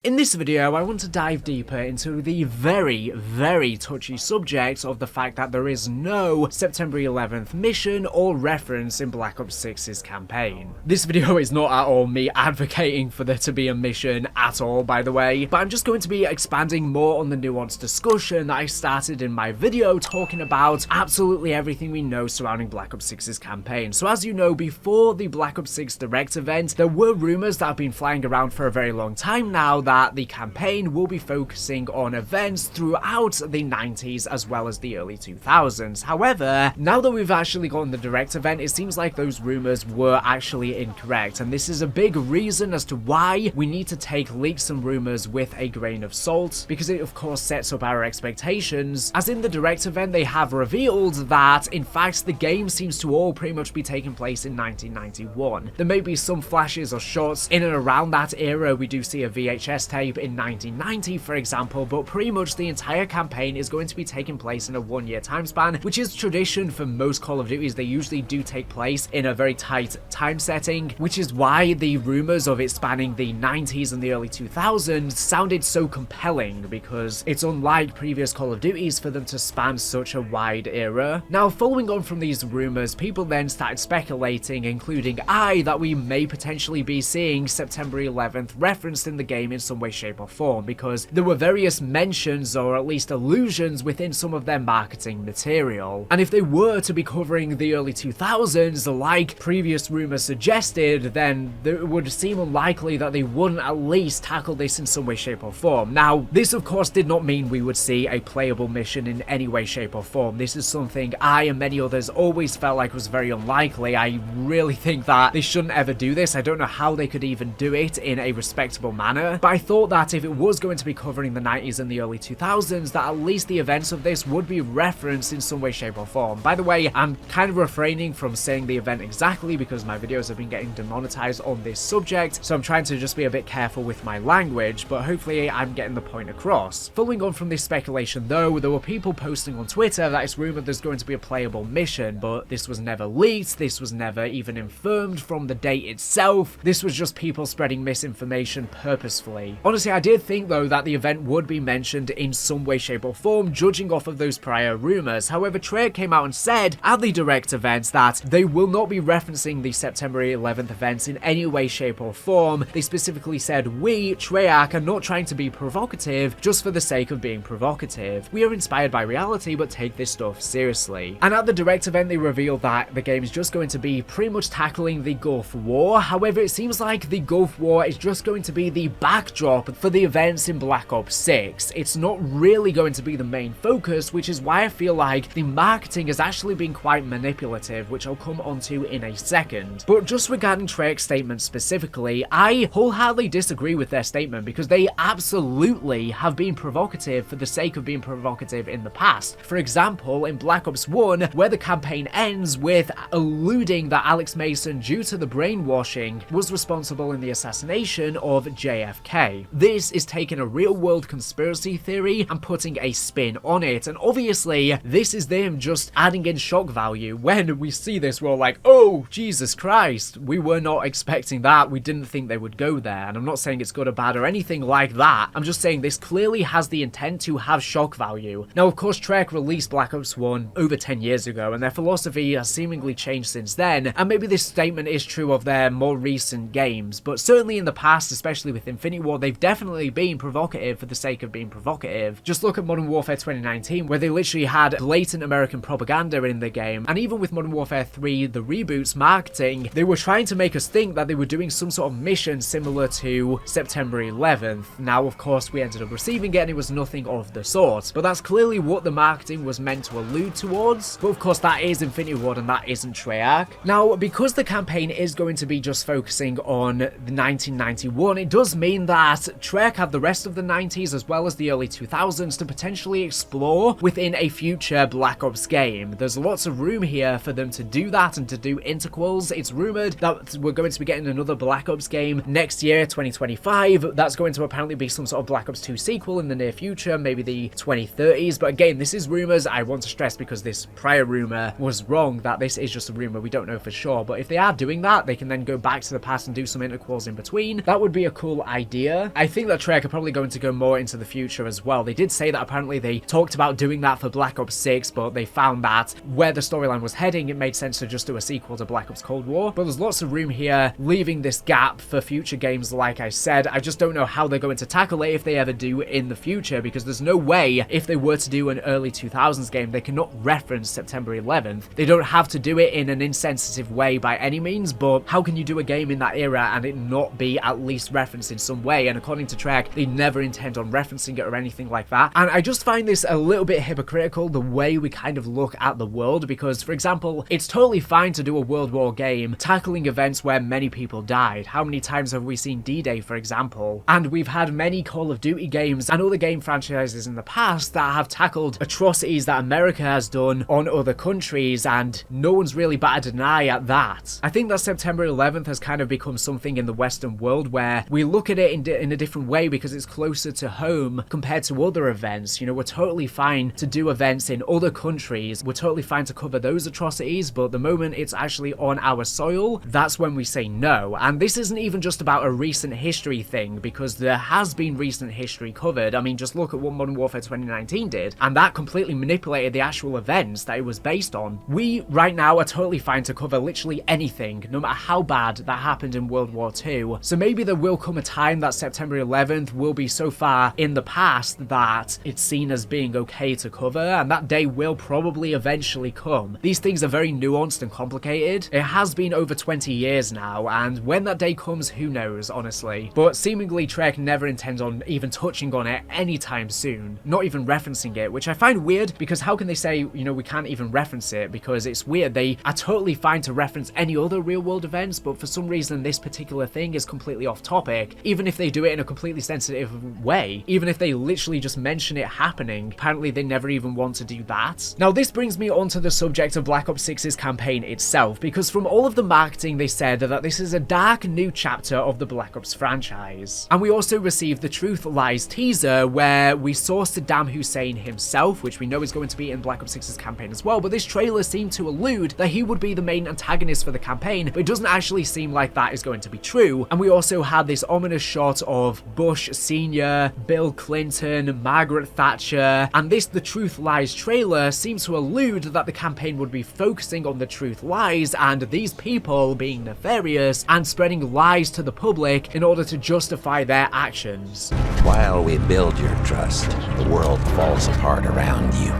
In this video, I want to dive deeper into the very touchy subject of the fact that there is no September 11th mission or reference in Black Ops 6's campaign. This video is not at all me advocating for there to be a mission at all, by the way, but I'm just going to be expanding more on the nuanced discussion that I started in my video talking about absolutely everything we know surrounding Black Ops 6's campaign. So as you know, before the Black Ops 6 Direct event, there were rumors that have been flying around for a very long time now that the campaign will be focusing on events throughout the 90s as well as the early 2000s. However, now that we've actually gotten the Direct event, it seems like those rumors were actually incorrect, and this is a big reason as to why we need to take leaks and rumors with a grain of salt, because it of course sets up our expectations, as in the Direct event they have revealed that in fact the game seems to all pretty much be taking place in 1991. There may be some flashes or shots in and around that era. We do see a VHS tape in 1990, for example, but pretty much the entire campaign is going to be taking place in a one-year time span, which is tradition for most Call of Duties. They usually do take place in a very tight time setting, which is why the rumors of it spanning the 90s and the early 2000s sounded so compelling, because it's unlike previous Call of Duties for them to span such a wide era. Now, following on from these rumors, people then started speculating, including I, that we may potentially be seeing September 11th referenced in the game in some way, shape or form, because there were various mentions or at least allusions within some of their marketing material. And if they were to be covering the early 2000s like previous rumors suggested, then it would seem unlikely that they wouldn't at least tackle this in some way, shape or form. Now, this of course did not mean we would see a playable mission in any way, shape or form. This is something I and many others always felt like was very unlikely. I really think that they shouldn't ever do this. I don't know how they could even do it in a respectable manner, but I thought that if it was going to be covering the 90s and the early 2000s, that at least the events of this would be referenced in some way, shape or form. By the way, I'm kind of refraining from saying the event exactly because my videos have been getting demonetized on this subject, so I'm trying to just be a bit careful with my language, but hopefully I'm getting the point across. Following on from this speculation though, there were people posting on Twitter that it's rumored there's going to be a playable mission, but this was never leaked, this was never even confirmed from the date itself. This was just people spreading misinformation purposefully. Honestly, I did think though that the event would be mentioned in some way, shape or form, judging off of those prior rumors. However, Treyarch came out and said at the Direct event that they will not be referencing the September 11th events in any way, shape or form. They specifically said, we, Treyarch, are not trying to be provocative just for the sake of being provocative. We are inspired by reality, but take this stuff seriously. And at the Direct event, they revealed that the game is just going to be pretty much tackling the Gulf War. However, it seems like the Gulf War is just going to be the backdrop for the events in Black Ops 6. It's not really going to be the main focus, which is why I feel like the marketing has actually been quite manipulative, which I'll come onto in a second. But just regarding Treyarch's statement specifically, I wholeheartedly disagree with their statement, because they absolutely have been provocative for the sake of being provocative in the past. For example, in Black Ops 1, where the campaign ends with alluding that Alex Mason, due to the brainwashing, was responsible in the assassination of JFK. This is taking a real-world conspiracy theory and putting a spin on it, and obviously this is them just adding in shock value. When we see this, we're like, oh Jesus Christ, we were not expecting that, we didn't think they would go there. And I'm not saying it's good or bad or anything like that, I'm just saying this clearly has the intent to have shock value. Now of course Treyarch released Black Ops 1 over 10 years ago, and their philosophy has seemingly changed since then, and maybe this statement is true of their more recent games, but certainly in the past, especially with Infinity War, they've definitely been provocative for the sake of being provocative. Just look at Modern Warfare 2019, where they literally had blatant American propaganda in the game, and even with Modern Warfare 3, the reboot's marketing, they were trying to make us think that they were doing some sort of mission similar to September 11th. Now of course we ended up receiving it and it was nothing of the sort, but that's clearly what the marketing was meant to allude towards. But of course that is Infinity Ward and that isn't Treyarch. Now because the campaign is going to be just focusing on the 1991, it does mean that Treyarch have the rest of the 90s as well as the early 2000s to potentially explore within a future Black Ops game. There's lots of room here for them to do that and to do interquels. It's rumored that we're going to be getting another Black Ops game next year, 2025. That's going to apparently be some sort of Black Ops 2 sequel in the near future, maybe the 2030s. But again, this is rumors. I want to stress, because this prior rumor was wrong, that this is just a rumor. We don't know for sure, but if they are doing that, they can then go back to the past and do some interquels in between. That would be a cool idea. here. I think that Treyarch are probably going to go more into the future as well. They did say that apparently they talked about doing that for Black Ops 6, but they found that where the storyline was heading, it made sense to just do a sequel to Black Ops Cold War. But there's lots of room here, leaving this gap for future games, like I said. I just don't know how they're going to tackle it if they ever do in the future, because there's no way, if they were to do an early 2000s game, they cannot reference September 11th. They don't have to do it in an insensitive way by any means, but how can you do a game in that era and it not be at least referenced in some way? And according to Treyarch, they never intend on referencing it or anything like that. And I just find this a little bit hypocritical, the way we kind of look at the world, because, for example, it's totally fine to do a World War game tackling events where many people died. How many times have we seen D-Day, for example? And we've had many Call of Duty games and other game franchises in the past that have tackled atrocities that America has done on other countries, and no one's really batted an eye at that. I think that September 11th has kind of become something in the Western world where we look at it in a different way because it's closer to home compared to other events. You know, we're totally fine to do events in other countries. We're totally fine to cover those atrocities, but the moment it's actually on our soil, that's when we say no. And this isn't even just about a recent history thing, because there has been recent history covered. I mean, just look at what Modern Warfare 2019 did, and that completely manipulated the actual events that it was based on. We, right now, are totally fine to cover literally anything, no matter how bad that happened in World War II. So maybe there will come a time that September 11th will be so far in the past that it's seen as being okay to cover, and that day will probably eventually come. These things are very nuanced and complicated. It has been over 20 years now, and when that day comes, who knows, honestly. But seemingly Treyarch never intends on even touching on it anytime soon, not even referencing it, which I find weird, because how can they say, you know, we can't even reference it? Because it's weird. They are totally fine to reference any other real world events, but for some reason this particular thing is completely off topic, even if they do it in a completely sensitive way, even if they literally just mention it happening. Apparently they never even want to do that. Now this brings me onto the subject of Black Ops 6's campaign itself, because from all of the marketing they said that this is a dark new chapter of the Black Ops franchise. And we also received the Truth Lies teaser where we saw Saddam Hussein himself, which we know is going to be in Black Ops 6's campaign as well, but this trailer seemed to allude that he would be the main antagonist for the campaign, but it doesn't actually seem like that is going to be true. And we also had this ominous shot of Bush Sr., Bill Clinton, Margaret Thatcher, and this The Truth Lies trailer seems to allude that the campaign would be focusing on the truth lies and these people being nefarious and spreading lies to the public in order to justify their actions. While we build your trust, the world falls apart around you.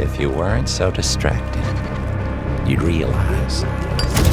If you weren't so distracted, you'd realize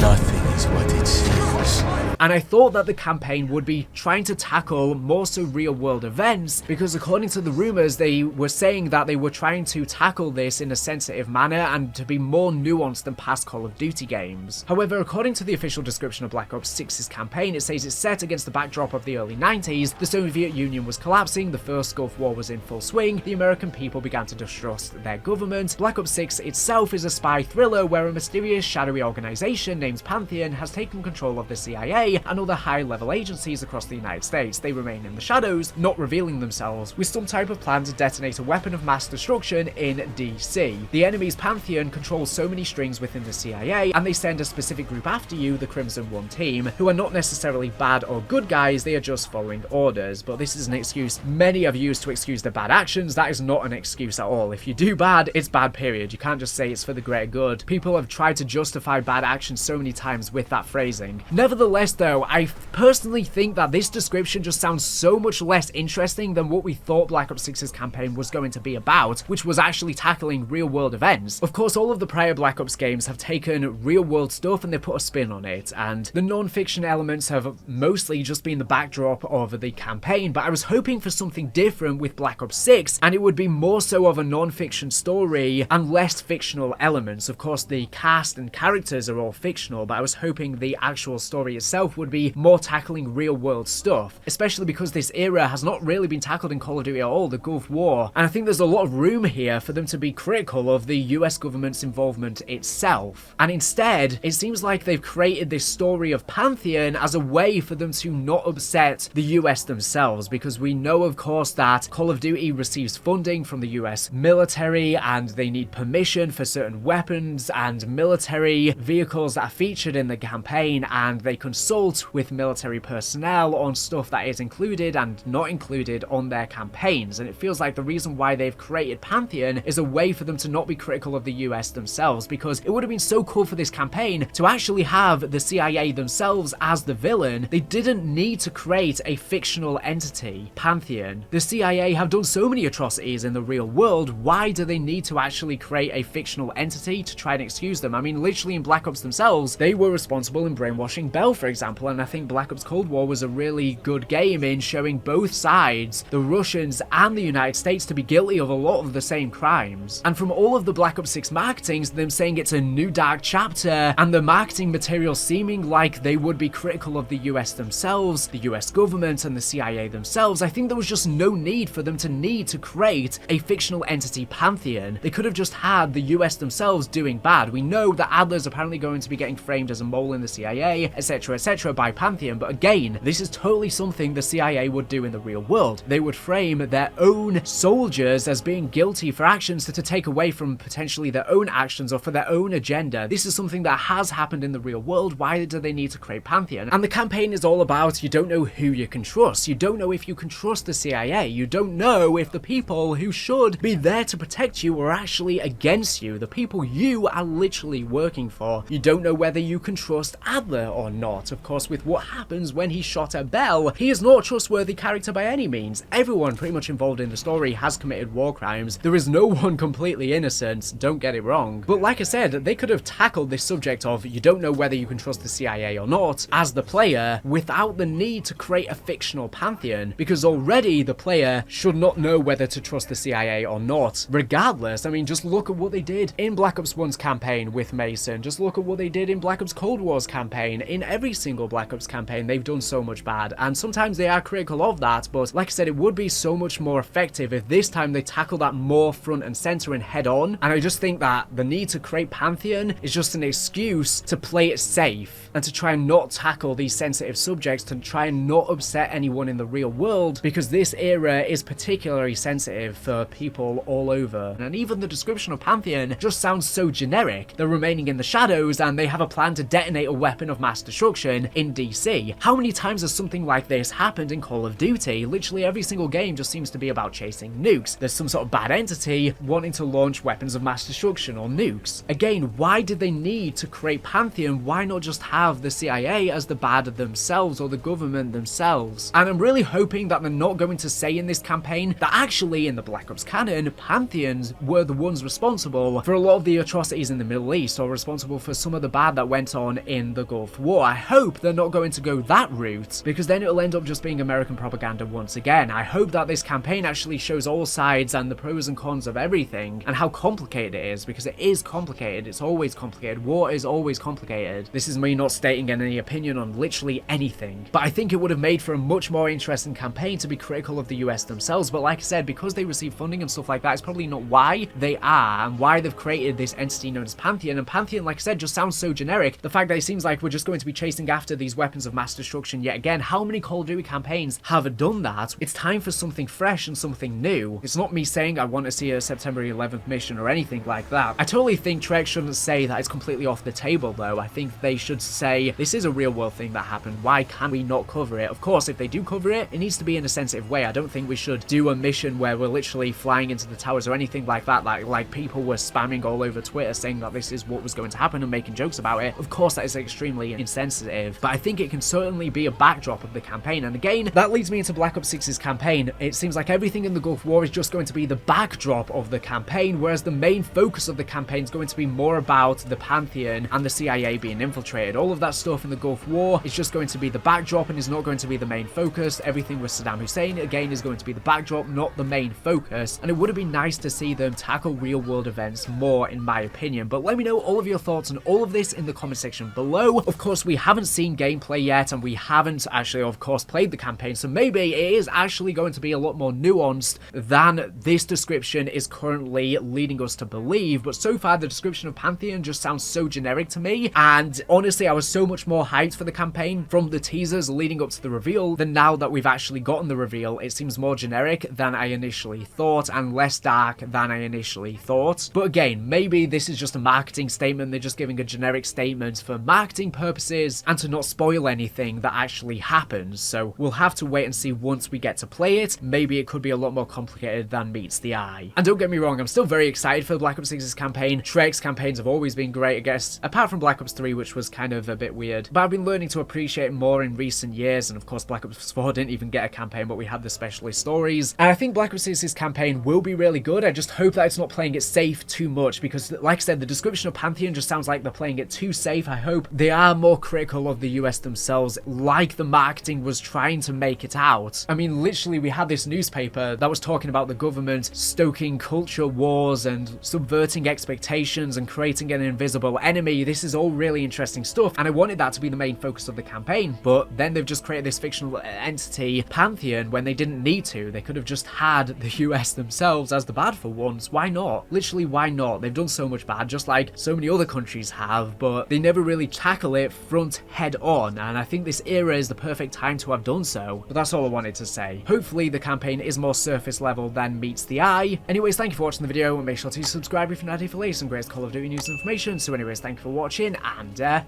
nothing is what it seems. And I thought that the campaign would be trying to tackle more so real world events, because according to the rumors, they were saying that they were trying to tackle this in a sensitive manner and to be more nuanced than past Call of Duty games. However, according to the official description of Black Ops 6's campaign, it says it's set against the backdrop of the early 90s, the Soviet Union was collapsing, the first Gulf War was in full swing, the American people began to distrust their government. Black Ops 6 itself is a spy thriller where a mysterious shadowy organization named Pantheon has taken control of the CIA and other high-level agencies across the United States. They remain in the shadows, not revealing themselves, with some type of plan to detonate a weapon of mass destruction in DC. The enemy's Pantheon controls so many strings within the CIA, and they send a specific group after you, the Crimson One team, who are not necessarily bad or good guys, they are just following orders. But this is an excuse many have used to excuse their bad actions. That is not an excuse at all. If you do bad, it's bad, period. You can't just say it's for the greater good. People have tried to justify bad actions so many times with that phrasing. Nevertheless, though, I personally think that this description just sounds so much less interesting than what we thought Black Ops 6's campaign was going to be about, which was actually tackling real-world events. Of course, all of the prior Black Ops games have taken real-world stuff and they put a spin on it, and the non-fiction elements have mostly just been the backdrop of the campaign, but I was hoping for something different with Black Ops 6, and it would be more so of a non-fiction story and less fictional elements. Of course, the cast and characters are all fictional, but I was hoping the actual story itself would be more tackling real world stuff, especially because this era has not really been tackled in Call of Duty at all, the Gulf War, and I think there's a lot of room here for them to be critical of the US government's involvement itself. And instead, it seems like they've created this story of Pantheon as a way for them to not upset the US themselves, because we know, of course, that Call of Duty receives funding from the US military and they need permission for certain weapons and military vehicles that are featured in the campaign, and they consult assault with military personnel on stuff that is included and not included on their campaigns, and it feels like the reason why they've created Pantheon is a way for them to not be critical of the US themselves, because it would have been so cool for this campaign to actually have the CIA themselves as the villain. They didn't need to create a fictional entity, Pantheon. The CIA have done so many atrocities in the real world, why do they need to actually create a fictional entity to try and excuse them? I mean, literally in Black Ops themselves, they were responsible in brainwashing Bell, for example, and I think Black Ops Cold War was a really good game in showing both sides, the Russians and the United States, to be guilty of a lot of the same crimes. And from all of the Black Ops 6 marketings, them saying it's a new dark chapter, and the marketing material seeming like they would be critical of the US themselves, the US government and the CIA themselves, I think there was just no need for them to need to create a fictional entity Pantheon. They could have just had the US themselves doing bad. We know that Adler's apparently going to be getting framed as a mole in the CIA, etc, by Pantheon, but again, this is totally something the CIA would do in the real world. They would frame their own soldiers as being guilty for actions to take away from potentially their own actions or for their own agenda. This is something that has happened in the real world. Why do they need to create Pantheon? And the campaign is all about you don't know who you can trust. You don't know if you can trust the CIA. You don't know if the people who should be there to protect you are actually against you, the people you are literally working for. You don't know whether you can trust Adler or not. Of course, with what happens when he shot at Bell, he is not a trustworthy character by any means. Everyone pretty much involved in the story has committed war crimes. There is no one completely innocent, don't get it wrong. But like I said, they could have tackled this subject of you don't know whether you can trust the CIA or not as the player without the need to create a fictional Pantheon, because already the player should not know whether to trust the CIA or not. Regardless, I mean, just look at what they did in Black Ops 1's campaign with Mason. Just look at what they did in Black Ops Cold War's campaign. In every single Black Ops campaign, they've done so much bad, and sometimes they are critical of that, but like I said, it would be so much more effective if this time they tackle that more front and center and head on. And I just think that the need to create Pantheon is just an excuse to play it safe and to try and not tackle these sensitive subjects, to try and not upset anyone in the real world, because this era is particularly sensitive for people all over. And even the description of Pantheon just sounds so generic. They're remaining in the shadows and they have a plan to detonate a weapon of mass destruction in DC. How many times has something like this happened in Call of Duty? Literally every single game just seems to be about chasing nukes. There's some sort of bad entity wanting to launch weapons of mass destruction or nukes. Again, why did they need to create Pantheon? Why not just have the CIA as the bad themselves or the government themselves? And I'm really hoping that they're not going to say in this campaign that actually in the Black Ops canon, Pantheons were the ones responsible for a lot of the atrocities in the Middle East, or responsible for some of the bad that went on in the Gulf War. I hope they're not going to go that route, because then it'll end up just being American propaganda once again. I hope that this campaign actually shows all sides and the pros and cons of everything and how complicated it is, because it is complicated. It's always complicated. War is always complicated. This is me not stating any opinion on literally anything, but I think it would have made for a much more interesting campaign to be critical of the US themselves. But like I said, because they receive funding and stuff like that, it's probably not why they are and why they've created this entity known as Pantheon. And Pantheon, like I said, just sounds so generic. The fact that it seems like we're just going to be chasing after these weapons of mass destruction yet again. How many Call of Duty campaigns have done that? It's time for something fresh and something new. It's not me saying I want to see a September 11th mission or anything like that. I totally think Trek shouldn't say that it's completely off the table though. I think they should say this is a real world thing that happened. Why can we not cover it? Of course, if they do cover it, it needs to be in a sensitive way. I don't think we should do a mission where we're literally flying into the towers or anything like that. Like people were spamming all over Twitter saying that this is what was going to happen and making jokes about it. Of course, that is extremely insensitive, but I think it can certainly be a backdrop of the campaign. And again, that leads me into Black Ops 6's campaign. It seems like everything in the Gulf War is just going to be the backdrop of the campaign, whereas the main focus of the campaign is going to be more about the Pantheon and the CIA being infiltrated. All of that stuff in the Gulf War is just going to be the backdrop and is not going to be the main focus. Everything with Saddam Hussein, again, is going to be the backdrop, not the main focus. And it would have been nice to see them tackle real world events more, in my opinion. But let me know all of your thoughts on all of this in the comment section below. Of course, we haven't seen gameplay yet, and we haven't actually, of course, played the campaign, so maybe it is actually going to be a lot more nuanced than this description is currently leading us to believe. But so far, the description of Pantheon just sounds so generic to me, and honestly, I was was so much more hyped for the campaign from the teasers leading up to the reveal than now that we've actually gotten the reveal. It seems more generic than I initially thought and less dark than I initially thought. But again, maybe this is just a marketing statement. They're just giving a generic statement for marketing purposes and to not spoil anything that actually happens. So we'll have to wait and see once we get to play it. Maybe it could be a lot more complicated than meets the eye. And don't get me wrong, I'm still very excited for the Black Ops 6's campaign. Treyarch's campaigns have always been great, I guess, apart from Black Ops 3, which was kind of a bit weird. But I've been learning to appreciate it more in recent years, and of course Black Ops 4 didn't even get a campaign, but we had the specialist stories. And I think Black Ops 6's campaign will be really good. I just hope that it's not playing it safe too much, because like I said, the description of Pantheon just sounds like they're playing it too safe. I hope they are more critical of the US themselves, like the marketing was trying to make it out. I mean, literally, we had this newspaper that was talking about the government stoking culture wars and subverting expectations and creating an invisible enemy. This is all really interesting stuff, and I wanted that to be the main focus of the campaign, but then they've just created this fictional entity, Pantheon, when they didn't need to. They could have just had the US themselves as the bad for once. Why not? Literally, why not? They've done so much bad, just like so many other countries have, but they never really tackle it front head on, and I think this era is the perfect time to have done so. But that's all I wanted to say. Hopefully the campaign is more surface level than meets the eye. Anyways, thank you for watching the video, and make sure to subscribe if you're not here for latest and greatest Call of Duty news and information. So anyways, thank you for watching, and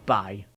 bye.